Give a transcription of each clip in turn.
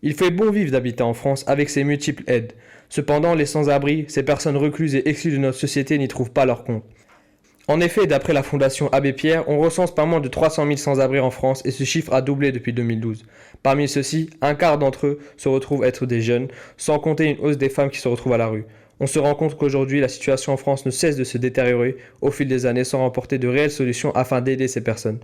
Il fait bon vivre d'habiter en France avec ses multiples aides. Cependant, les sans-abri, ces personnes recluses et exclues de notre société n'y trouvent pas leur compte. En effet, d'après la Fondation Abbé Pierre, on recense pas moins de 300 000 sans-abri en France et ce chiffre a doublé depuis 2012. Parmi ceux-ci, un quart d'entre eux se retrouvent être des jeunes, sans compter une hausse des femmes qui se retrouvent à la rue. On se rend compte qu'aujourd'hui, la situation en France ne cesse de se détériorer au fil des années sans remporter de réelles solutions afin d'aider ces personnes.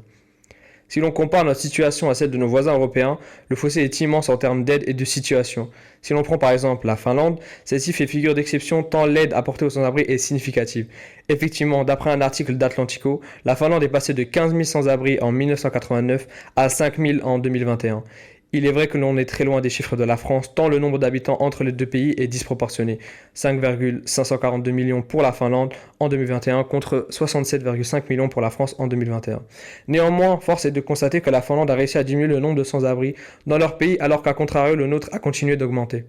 Si l'on compare notre situation à celle de nos voisins européens, le fossé est immense en termes d'aide et de situation. Si l'on prend par exemple la Finlande, celle-ci fait figure d'exception tant l'aide apportée aux sans-abri est significative. Effectivement, d'après un article d'Atlantico, la Finlande est passée de 15 000 sans-abri en 1989 à 5 000 en 2021. Il est vrai que l'on est très loin des chiffres de la France, tant le nombre d'habitants entre les deux pays est disproportionné. 5,542 millions pour la Finlande en 2021 contre 67,5 millions pour la France en 2021. Néanmoins, force est de constater que la Finlande a réussi à diminuer le nombre de sans-abri dans leur pays alors qu'à contrario, le nôtre a continué d'augmenter.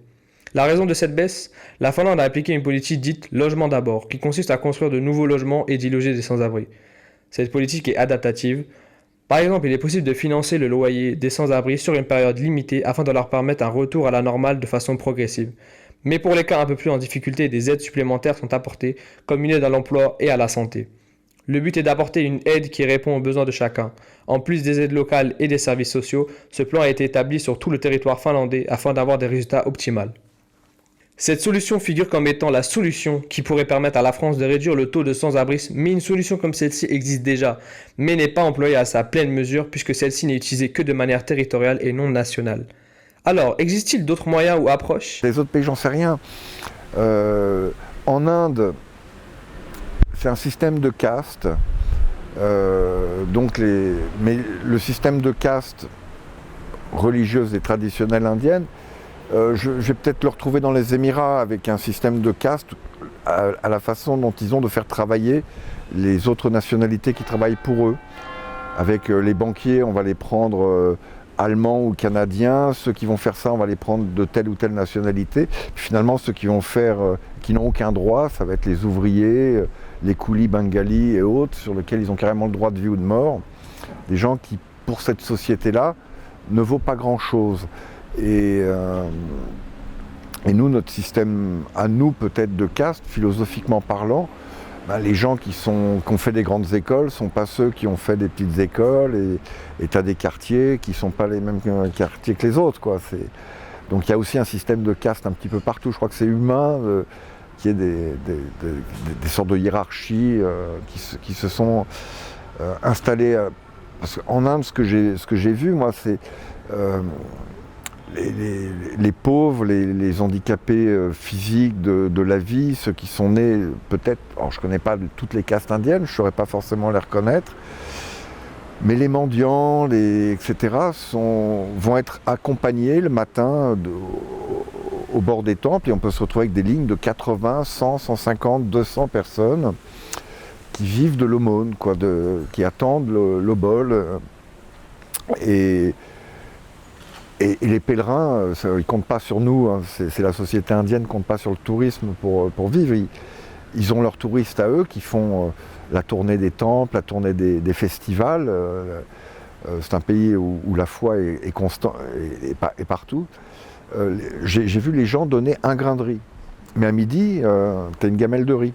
La raison de cette baisse, la Finlande a appliqué une politique dite logement d'abord, qui consiste à construire de nouveaux logements et d'y loger des sans-abri. Cette politique est adaptative. Par exemple, il est possible de financer le loyer des sans-abri sur une période limitée afin de leur permettre un retour à la normale de façon progressive. Mais pour les cas un peu plus en difficulté, des aides supplémentaires sont apportées, comme une aide à l'emploi et à la santé. Le but est d'apporter une aide qui répond aux besoins de chacun. En plus des aides locales et des services sociaux, ce plan a été établi sur tout le territoire finlandais afin d'avoir des résultats optimaux. Cette solution figure comme étant la solution qui pourrait permettre à la France de réduire le taux de sans-abrisme, mais une solution comme celle-ci existe déjà, mais n'est pas employée à sa pleine mesure puisque celle-ci n'est utilisée que de manière territoriale et non nationale. Alors, existe-t-il d'autres moyens ou approches? Les autres pays, j'en sais rien. En Inde, c'est un système de caste. Mais le système de caste religieuse et traditionnelle indienne, je vais peut-être le retrouver dans les Émirats avec un système de caste à la façon dont ils ont de faire travailler les autres nationalités qui travaillent pour eux. Avec les banquiers, on va les prendre allemands ou canadiens. Ceux qui vont faire ça, on va les prendre de telle ou telle nationalité. Puis finalement, ceux qui vont faire, qui n'ont aucun droit, ça va être les ouvriers, les coulis bengalis et autres, sur lesquels ils ont carrément le droit de vie ou de mort. Des gens qui, pour cette société-là, ne vaut pas grand-chose. Et nous, notre système, à nous peut-être de caste, philosophiquement parlant, les gens qui ont fait des grandes écoles ne sont pas ceux qui ont fait des petites écoles, et tu as des quartiers qui ne sont pas les mêmes quartiers que les autres, quoi. Donc il y a aussi un système de caste un petit peu partout. Je crois que c'est humain qu'il y ait des sortes de hiérarchies qui se sont installées. Parce qu'en Inde, ce que j'ai vu, moi, c'est les pauvres, les handicapés physiques de la vie, ceux qui sont nés peut-être, alors je ne connais pas toutes les castes indiennes, je ne saurais pas forcément les reconnaître, mais les mendiants, etc. vont être accompagnés le matin au bord des temples, et on peut se retrouver avec des lignes de 80, 100, 150, 200 personnes qui vivent de l'aumône, qui attendent l'obol. Et les pèlerins, ils ne comptent pas sur nous, hein. C'est la société indienne qui ne compte pas sur le tourisme pour vivre. Ils ont leurs touristes à eux qui font la tournée des temples, la tournée des festivals. C'est un pays où la foi est constante et partout. J'ai vu les gens donner un grain de riz. Mais à midi, tu as une gamelle de riz.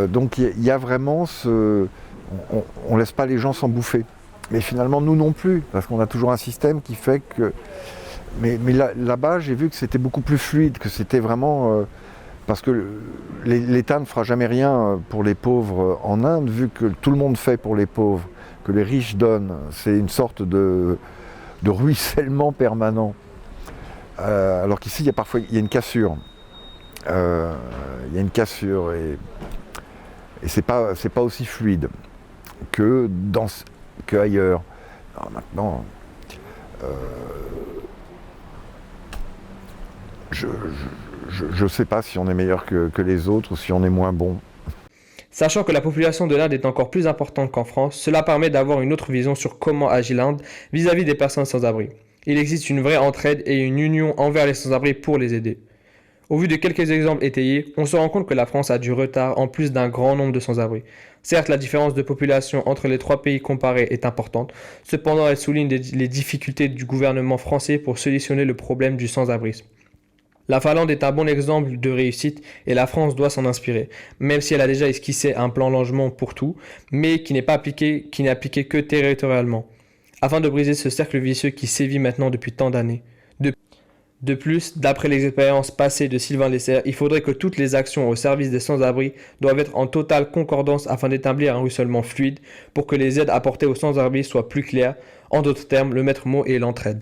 Donc il y a vraiment on ne laisse pas les gens s'en bouffer. Mais finalement, nous non plus, parce qu'on a toujours un système qui fait que... Mais là-bas, j'ai vu que c'était beaucoup plus fluide, que c'était vraiment... parce que l'État ne fera jamais rien pour les pauvres en Inde, vu que tout le monde fait pour les pauvres, que les riches donnent. C'est une sorte de ruissellement permanent. Alors qu'ici, il y a une cassure. Il y a une cassure, et c'est pas aussi fluide qu'ailleurs. Alors maintenant, je ne sais pas si on est meilleur que les autres ou si on est moins bon. Sachant que la population de l'Inde est encore plus importante qu'en France, cela permet d'avoir une autre vision sur comment agit l'Inde vis-à-vis des personnes sans abri. Il existe une vraie entraide et une union envers les sans-abri pour les aider. Au vu de quelques exemples étayés, on se rend compte que la France a du retard en plus d'un grand nombre de sans-abri. Certes, la différence de population entre les trois pays comparés est importante, cependant elle souligne les difficultés du gouvernement français pour solutionner le problème du sans-abrisme. La Finlande est un bon exemple de réussite et la France doit s'en inspirer, même si elle a déjà esquissé un plan logement pour tout, mais qui n'est appliqué que territorialement, afin de briser ce cercle vicieux qui sévit maintenant depuis tant d'années. De plus, d'après les expériences passées de Sylvain Lesser, il faudrait que toutes les actions au service des sans-abri doivent être en totale concordance afin d'établir un ruissellement fluide pour que les aides apportées aux sans-abri soient plus claires. En d'autres termes, le maître mot est l'entraide.